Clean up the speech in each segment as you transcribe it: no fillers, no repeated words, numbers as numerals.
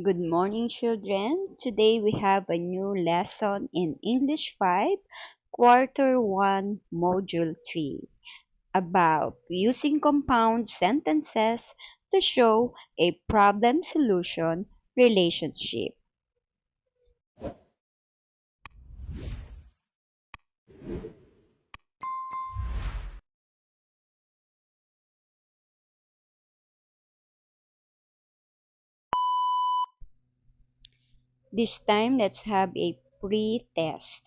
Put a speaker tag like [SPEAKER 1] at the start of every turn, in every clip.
[SPEAKER 1] Good morning, children. Today we have a new lesson in English 5, Quarter 1, Module 3, about using compound sentences to show a problem solution relationship. This time, let's have a pre-test.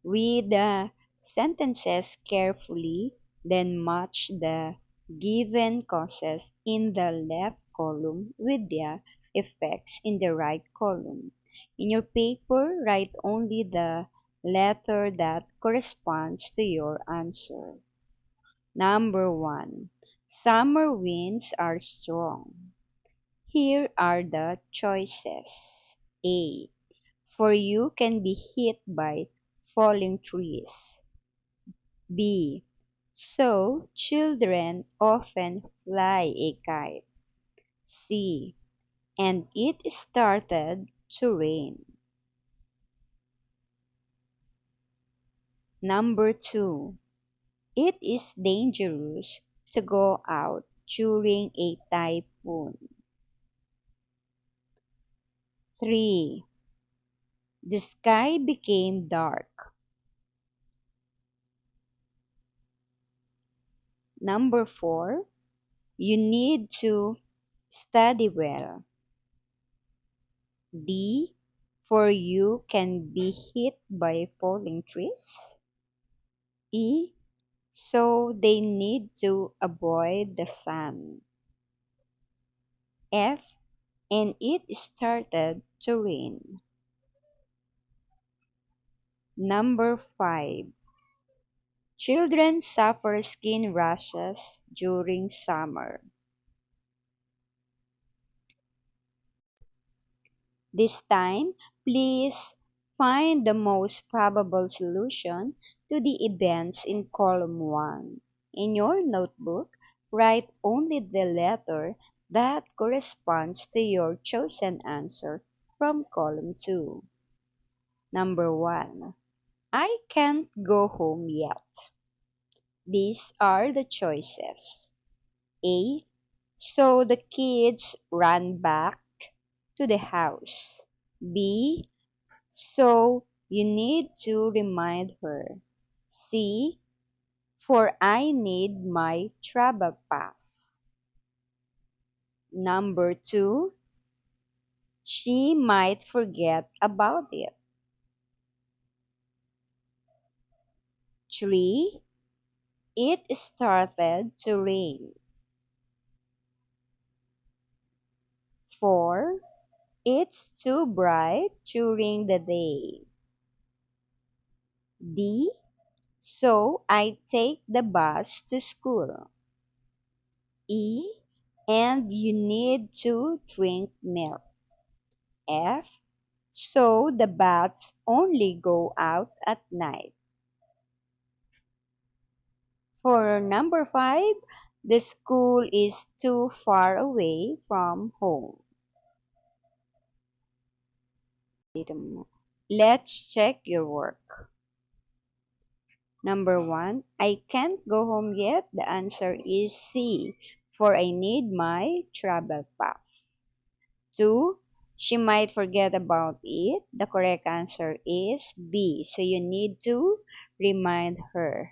[SPEAKER 1] Read the sentences carefully, then match the given causes in the left column with the effects in the right column. In your paper, write only the letter that corresponds to your answer. Number 1. Summer winds are strong. Here are the choices. A. For you can be hit by falling trees. B. So children often fly a kite. C. And it started to rain. Number 2. It is dangerous to go out during a typhoon. 3. The sky became dark. Number 4. You need to study well. D. For you can be hit by falling trees. E. So they need to avoid the sun. F. And it started to rain. Number 5. Children suffer skin rashes during summer. This time, please find the most probable solution to the events in column 1. In your notebook, write only the letter that corresponds to your chosen answer from column 2. Number 1. I can't go home yet. These are the choices. A. So the kids ran back to the house. B. So you need to remind her. C. For I need my travel pass. Number 2. She might forget about it. 3. It started to rain. 4. It's too bright during the day. D. So I take the bus to school. E. And you need to drink milk. F. So the bats only go out at night. For number 5, the school is too far away from home. Let's check your work. Number 1, I can't go home yet. The answer is C, for I need my travel pass. 2, she might forget about it. The correct answer is B, so you need to remind her.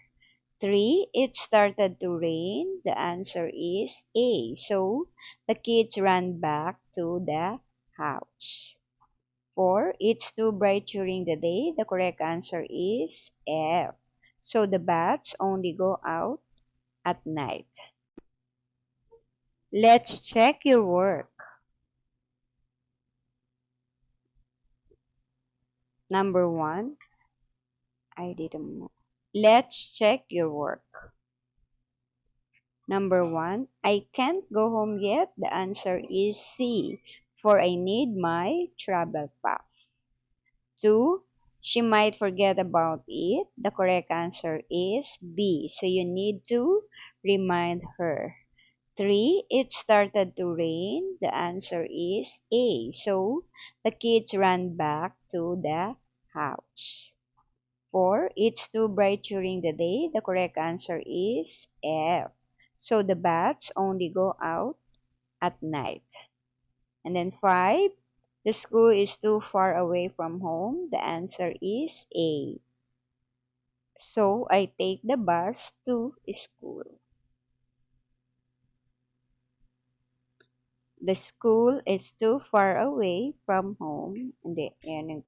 [SPEAKER 1] 3, it started to rain. The answer is A, so the kids ran back to the house. 4, it's too bright during the day. The correct answer is F, so the bats only go out at night. Let's check your work. Number 1, I didn't. Let's check your work. Number 1, I can't go home yet. The answer is C, for I need my travel pass. 2, she might forget about it. The correct answer is B, so you need to remind her. 3, it started to rain. The answer is A. So the kids ran back to the house. 4, it's too bright during the day. The correct answer is F. So the bats only go out at night. And then 5, the school is too far away from home. The answer is A. So I take the bus to school. The school is too far away from home. And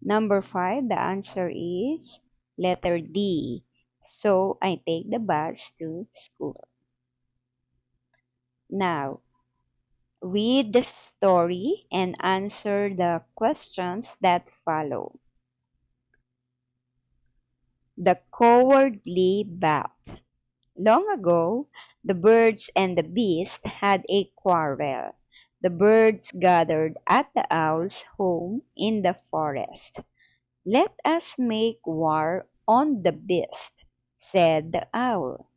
[SPEAKER 1] number 5, the answer is letter D. So I take the bus to school. Now, read the story and answer the questions that follow. The Cowardly Bat. Long ago, the birds and the beast had a quarrel. The birds gathered at the owl's home in the forest. "Let us make war on the beast," said the owl.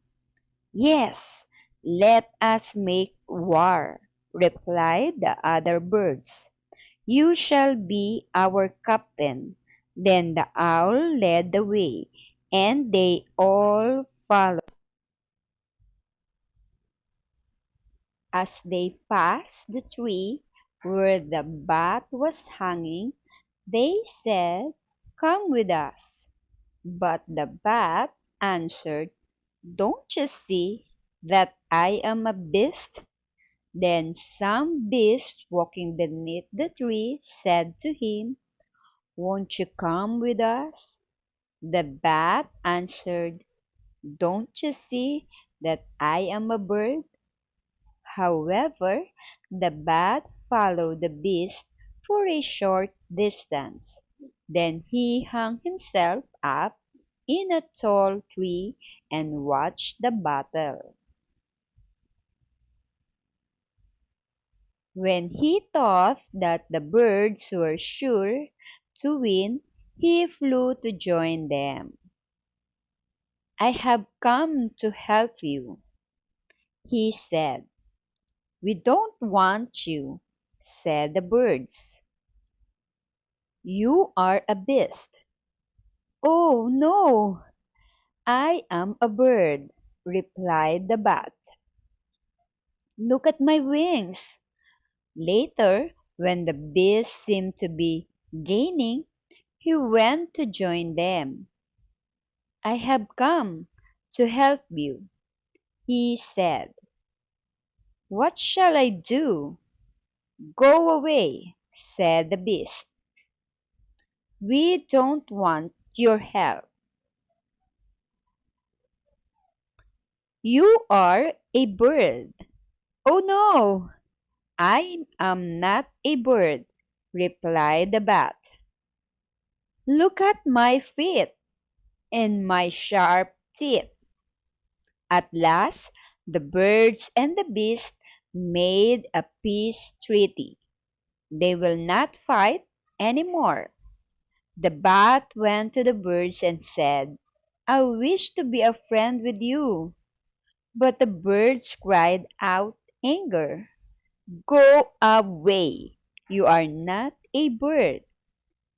[SPEAKER 1] "Yes, let us make war," replied the other birds. "You shall be our captain." Then the owl led the way, and they all followed. As they passed the tree where the bat was hanging, they said, "Come with us." But the bat answered, "Don't you see that I am a beast?" Then some beast walking beneath the tree said to him, "Won't you come with us?" The bat answered, "Don't you see that I am a bird?" However, the bat followed the beast for a short distance. Then he hung himself up in a tall tree and watched the battle. When he thought that the birds were sure to win, he flew to join them. "I have come to help you," he said. "We don't want you," said the birds. "You are a beast." "Oh, no, I am a bird," replied the bat. "Look at my wings." Later, when the beast seemed to be gaining, he went to join them. "I have come to help you," he said. "What shall I do?" "Go away," said the beast. "We don't want your help." "You are a bird." "Oh no, I am not a bird," replied the bat. "Look at my feet and my sharp teeth." At last, the birds and the beast made a peace treaty. They will not fight any more. The bat went to the birds and said, "I wish to be a friend with you." But the birds cried out in anger, "Go away! You are not a bird."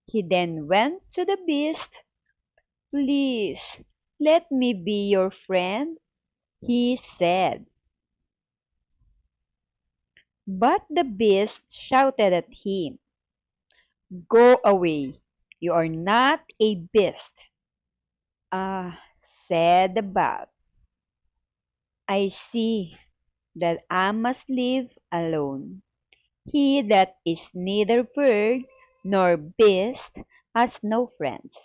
[SPEAKER 1] He then went to the beast. "Please, let me be your friend," he said. But the beast shouted at him, "Go away! You are not a beast." "Ah," said the bat, "I see that I must live alone. He that is neither bird nor beast has no friends."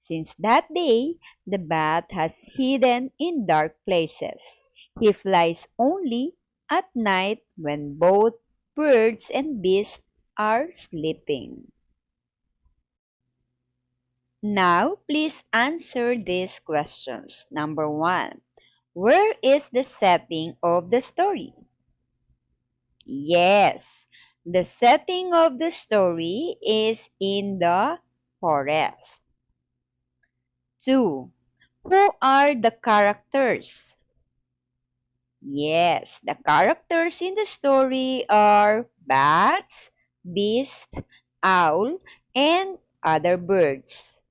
[SPEAKER 1] Since that day, the bat has hidden in dark places. He flies only at night when both birds and beasts are sleeping. Now, please answer these questions. Number 1. Where is the setting of the story? Yes, the setting of the story is in the forest. 2. Who are the characters? Yes, the characters in the story are bats, beast, owl, and other birds.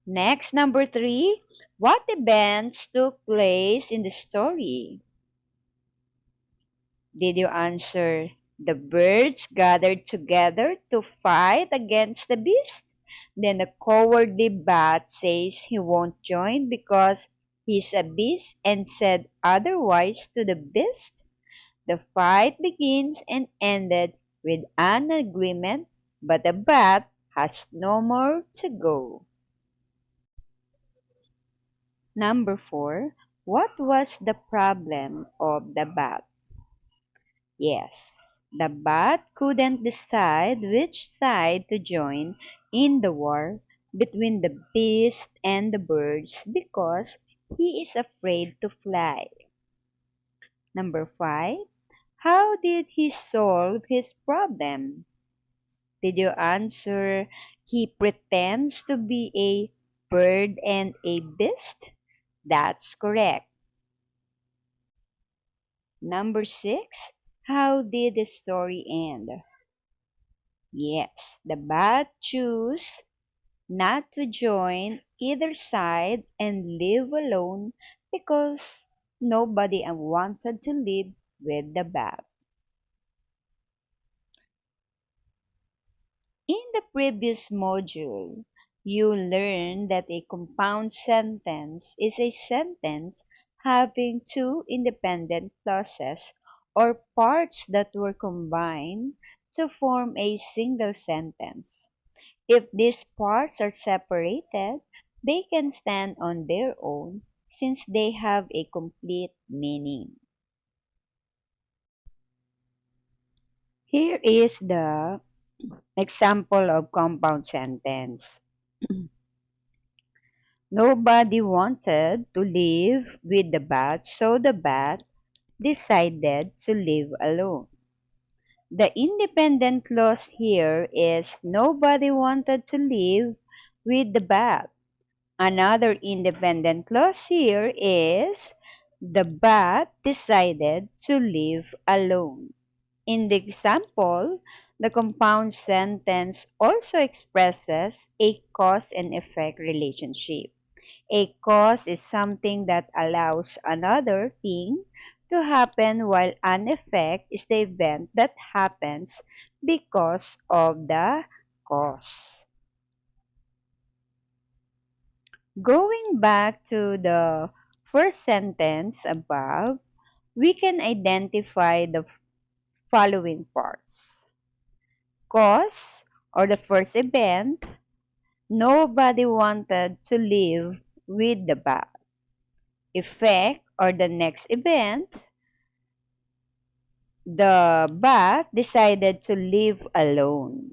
[SPEAKER 1] Next, number three, what events took place in the story? Did you answer the birds gathered together to fight against the beast? Then the cowardly bat says he won't join because he's a beast and said otherwise to the beast. The fight begins and ended with an agreement, but the bat has no more to go. Number four, what was the problem of the bat? Yes, the bat couldn't decide which side to join in the war between the beast and the birds because he is afraid to fly. Number five, how did he solve his problem? Did you answer he pretends to be a bird and a beast? That's correct. Number six, how did the story end? Yes, the bat chose not to join either side and live alone because nobody wanted to live with the bat. In the previous module, you learned that a compound sentence is a sentence having two independent clauses or parts that were combined to form a single sentence. If these parts are separated, they can stand on their own since they have a complete meaning. Here is the example of compound sentence. Nobody wanted to live with the bat, so the bat decided to live alone. The independent clause here is nobody wanted to live with the bat. Another independent clause here is the bat decided to live alone. In the example, the compound sentence also expresses a cause and effect relationship. A cause is something that allows another thing to happen, while an effect is the event that happens because of the cause. Going back to the first sentence above, we can identify the following parts. Cause, or the first event, nobody wanted to live with the bat. Effect, or the next event, the bat decided to live alone.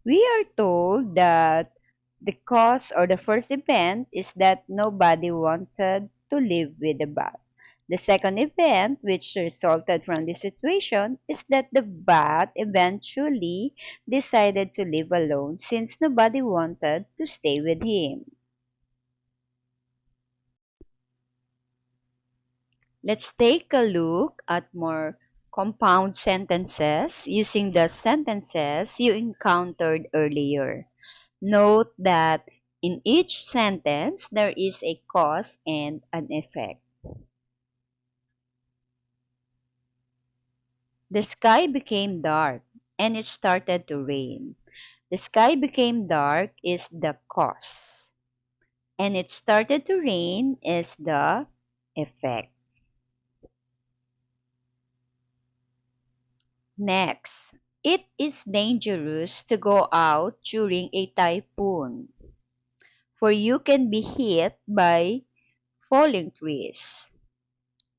[SPEAKER 1] We are told that the cause, or the first event, is that nobody wanted to live with the bat. The second event, which resulted from this situation, is that the bat eventually decided to live alone since nobody wanted to stay with him. Let's take a look at more compound sentences using the sentences you encountered earlier. Note that in each sentence, there is a cause and an effect. The sky became dark and it started to rain. The sky became dark is the cause, and it started to rain is the effect. Next, it is dangerous to go out during a typhoon, for you can be hit by falling trees.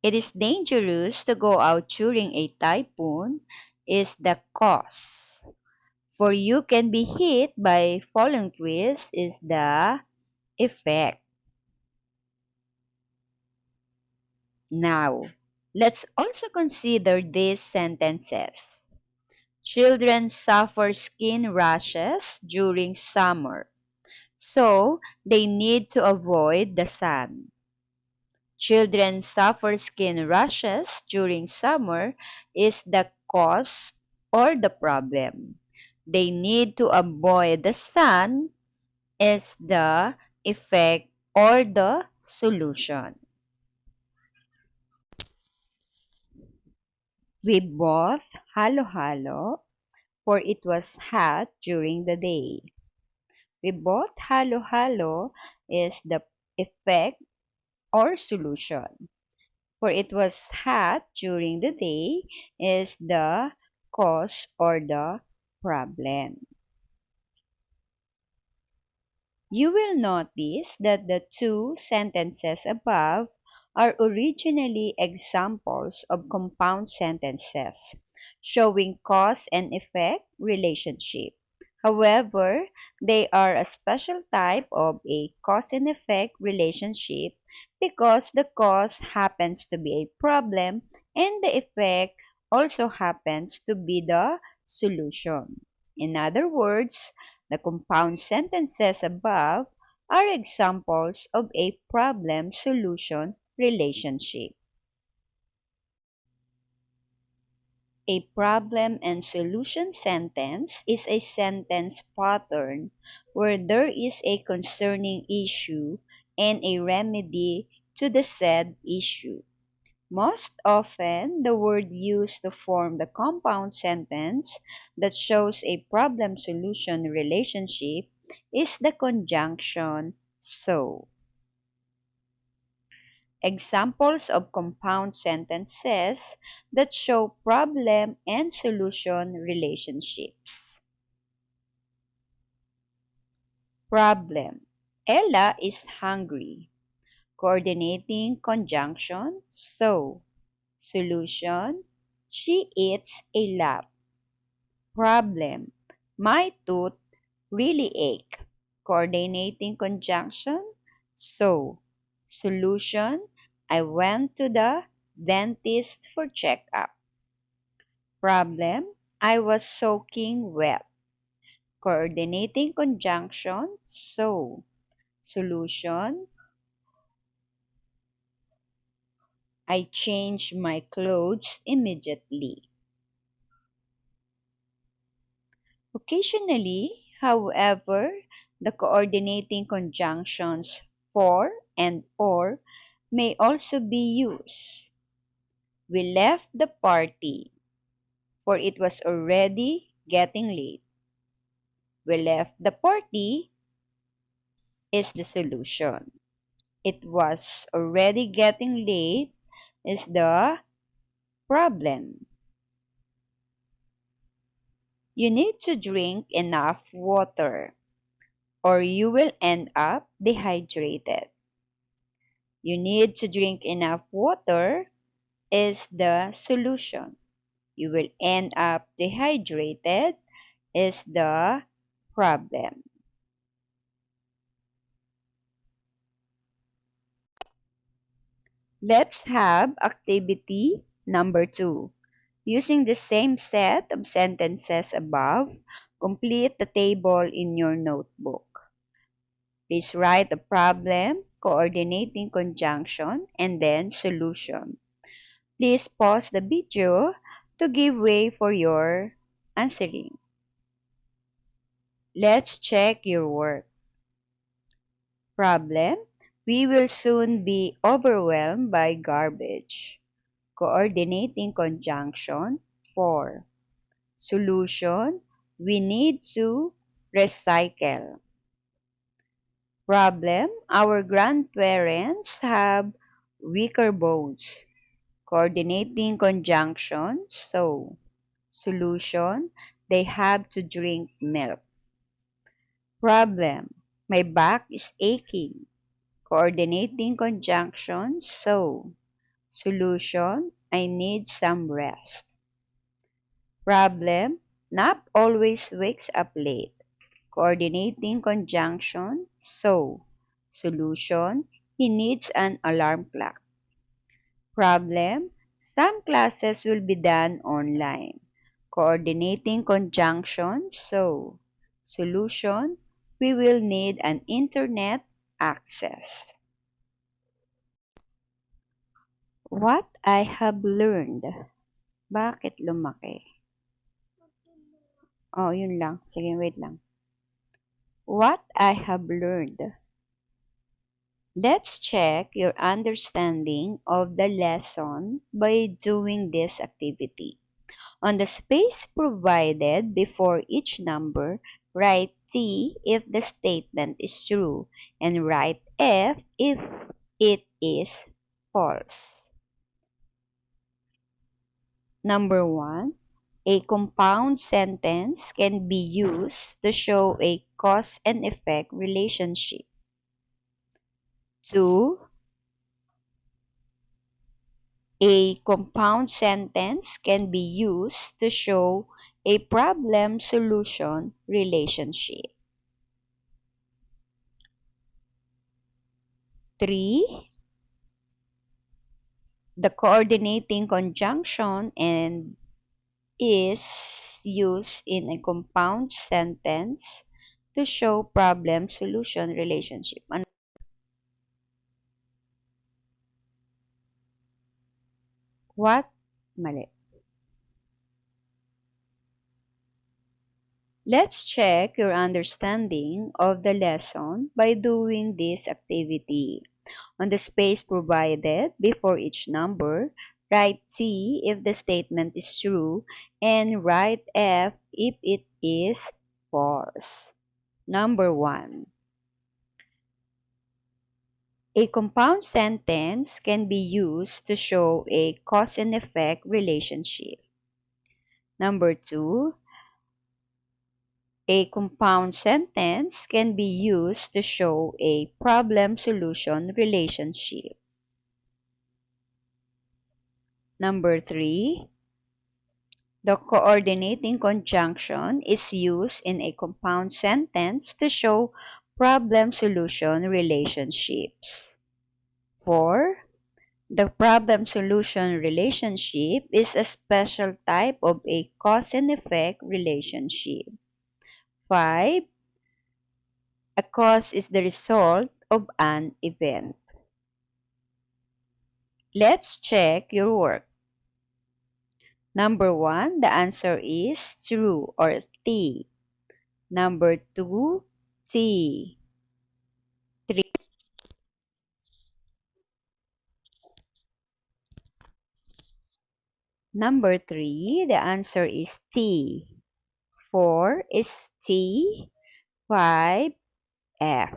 [SPEAKER 1] It is dangerous to go out during a typhoon is the cause. For you can be hit by falling trees is the effect. Now, let's also consider these sentences. Children suffer skin rashes during summer. So, they need to avoid the sun. Children suffer skin rashes during summer is the cause or the problem. They need to avoid the sun is the effect or the solution. We both halo-halo, for it was hot during the day. We both halo-halo is the effect or solution. For it was hot during the day is the cause or the problem. You will notice that the two sentences above are originally examples of compound sentences showing cause and effect relationship. However, they are a special type of a cause and effect relationship because the cause happens to be a problem and the effect also happens to be the solution. In other words, the compound sentences above are examples of a problem-solution relationship. A problem and solution sentence is a sentence pattern where there is a concerning issue and a remedy to the said issue. Most often, the word used to form the compound sentence that shows a problem-solution relationship is the conjunction so. Examples of compound sentences that show problem and solution relationships. Problem. Ella is hungry. Coordinating conjunction so. Solution. She eats a lot. Problem. My tooth really ache. Coordinating conjunction so. Solution. I went to the dentist for checkup. Problem. I was soaking wet. Coordinating conjunction so. Solution. I changed my clothes immediately. Occasionally, however, the coordinating conjunctions for and or may also be used. We left the party, for it was already getting late. We left the party is the solution. It was already getting late is the problem. You need to drink enough water or you will end up dehydrated. You need to drink enough water is the solution. You will end up dehydrated is the problem. Let's have activity number 2. Using the same set of sentences above, complete the table in your notebook. Please write the problem, coordinating conjunction, and then solution. Please pause the video to give way for your answering. Let's check your work. Problem: we will soon be overwhelmed by garbage. Coordinating conjunction 4. Solution: we need to recycle. Problem: our grandparents have weaker bones. Coordinating conjunction so. Solution: they have to drink milk. Problem: my back is aching. Coordinating conjunction so. Solution: I need some rest. Problem: Nap always wakes up late. Coordinating conjunction so. Solution: he needs an alarm clock. Problem: some classes will be done online. Coordinating conjunction so. Solution: we will need an internet access. What I have learned. Bakit lumaki? Oh, yun lang. Sige, wait lang. What I have learned. Let's check your understanding of the lesson by doing this activity. On the space provided before each number, write T if the statement is true and write F if it is false. Number 1. A compound sentence can be used to show a cause and effect relationship. 2. A compound sentence can be used to show a problem-solution relationship. 3. The coordinating conjunction and is used in a compound sentence to show problem-solution relationship. What? Mali. Let's check your understanding of the lesson by doing this activity. On the space provided before each number, write T if the statement is true and write F if it is false. Number 1. A compound sentence can be used to show a cause and effect relationship. Number 2. A compound sentence can be used to show a problem-solution relationship. Number 3. The coordinating conjunction is used in a compound sentence to show problem-solution relationships. 4. The problem-solution relationship is a special type of a cause and effect relationship. 5. A cause is the result of an event. Let's check your work. Number 1, the answer is true or T. Number 2, T. 3. Number 3, the answer is T. 4 is T. 5, F.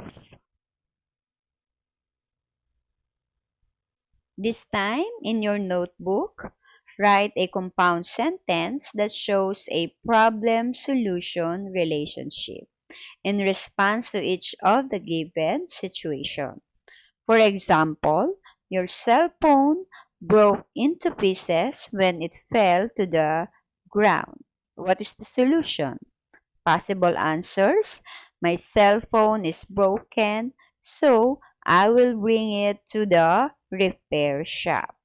[SPEAKER 1] This time, in your notebook, write a compound sentence that shows a problem-solution relationship in response to each of the given situation. For example, your cell phone broke into pieces when it fell to the ground. What is the solution? Possible answers: my cell phone is broken, so I will bring it to the repair shop.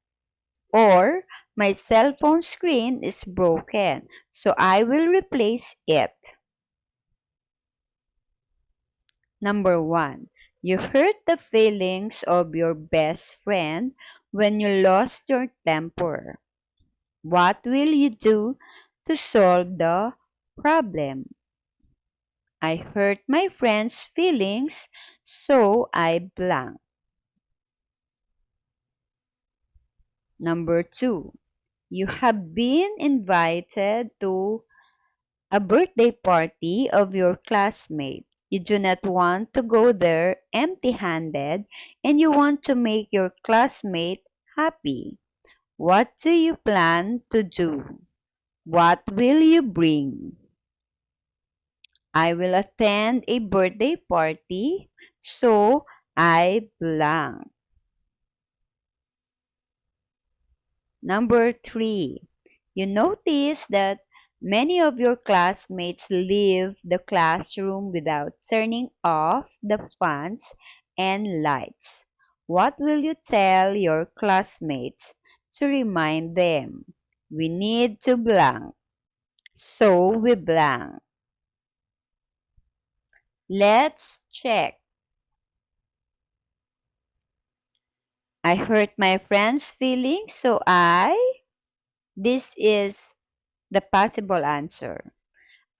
[SPEAKER 1] Or, my cell phone screen is broken, so I will replace it. Number 1. You hurt the feelings of your best friend when you lost your temper. What will you do to solve the problem? I hurt my friend's feelings, so I blank. Number 2. You have been invited to a birthday party of your classmate. You do not want to go there empty-handed and you want to make your classmate happy. What do you plan to do? What will you bring? I will attend a birthday party, so I blank. Number 3. You notice that many of your classmates leave the classroom without turning off the fans and lights. What will you tell your classmates to remind them? We need to blank. So we blank. Let's check. I hurt my friend's feelings, so this is the possible answer.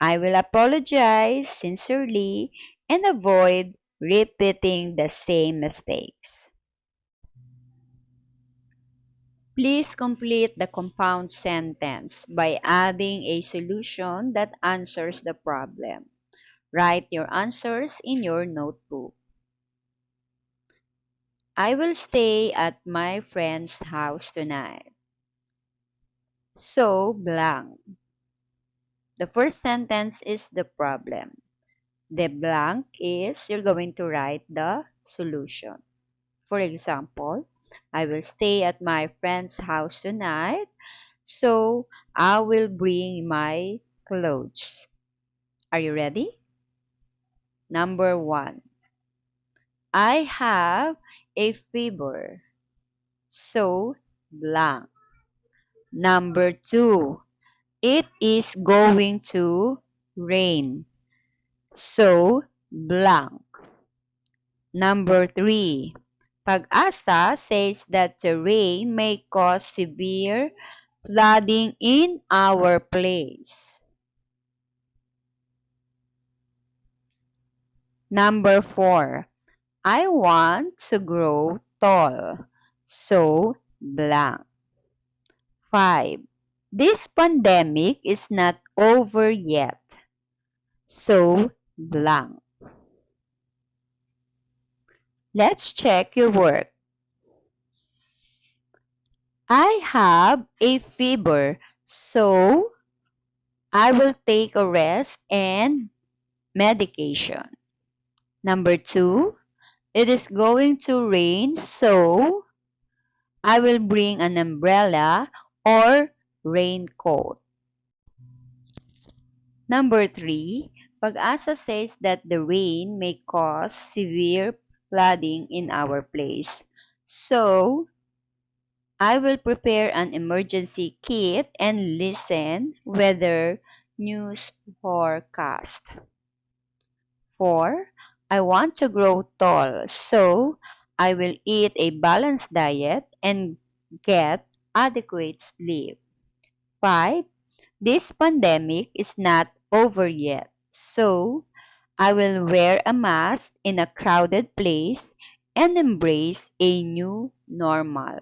[SPEAKER 1] I will apologize sincerely and avoid repeating the same mistakes. Please complete the compound sentence by adding a solution that answers the problem. Write your answers in your notebook. I will stay at my friend's house tonight. So, blank. The first sentence is the problem. The blank is you're going to write the solution. For example, I will stay at my friend's house tonight, so I will bring my clothes. Are you ready? Number 1. I have a fever, so blank. Number 2. It is going to rain, so blank. Number 3. Pag-asa says that the rain may cause severe flooding in our place. Number 4. I want to grow tall, so blank. 5. This pandemic is not over yet, so blank. Let's check your work. I have a fever, so I will take a rest and medication. Number 2, it is going to rain, so I will bring an umbrella or raincoat. Number 3, Pag-asa says that the rain may cause severe flooding in our place. So, I will prepare an emergency kit and listen weather news forecast. 4. I want to grow tall, so I will eat a balanced diet and get adequate sleep. 5. This pandemic is not over yet, so I will wear a mask in a crowded place and embrace a new normal.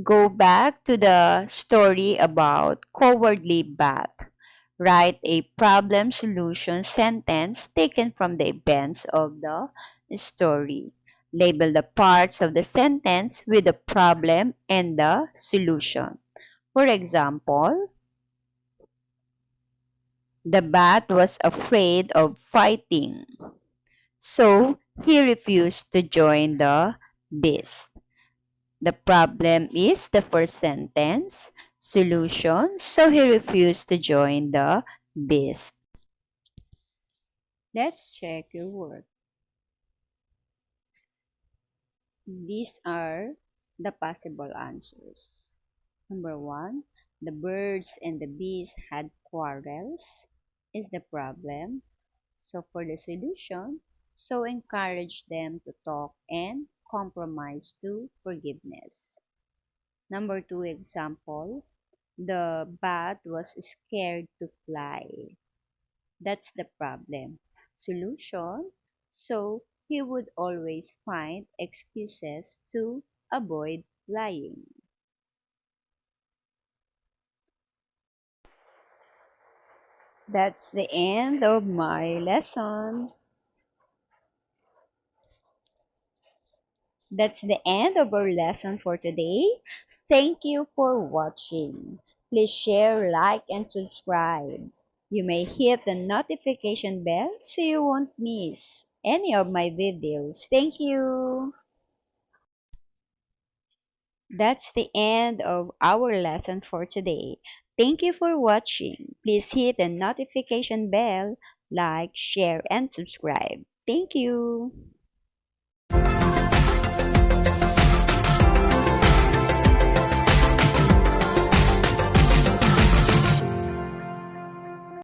[SPEAKER 1] Go back to the story about cowardly bat. Write a problem solution sentence taken from the events of the story. Label the parts of the sentence with the problem and the solution. For example, the bat was afraid of fighting, so he refused to join the beast. The problem is the first sentence. Solution, so he refused to join the beast. Let's check your work. These are the possible answers. Number 1, the birds and the bees had quarrels is the problem. So for the solution, so encourage them to talk and compromise to forgiveness. Number 2 example, the bat was scared to fly. That's the problem. Solution, so he would always find excuses to avoid flying. That's the end of my lesson. That's the end of our lesson for today. Thank you for watching. Please share, like, and subscribe. You may hit the notification bell so you won't miss any of my videos. Thank you. That's the end of our lesson for today. Thank you for watching. Please hit the notification bell, like, share, and subscribe. Thank you.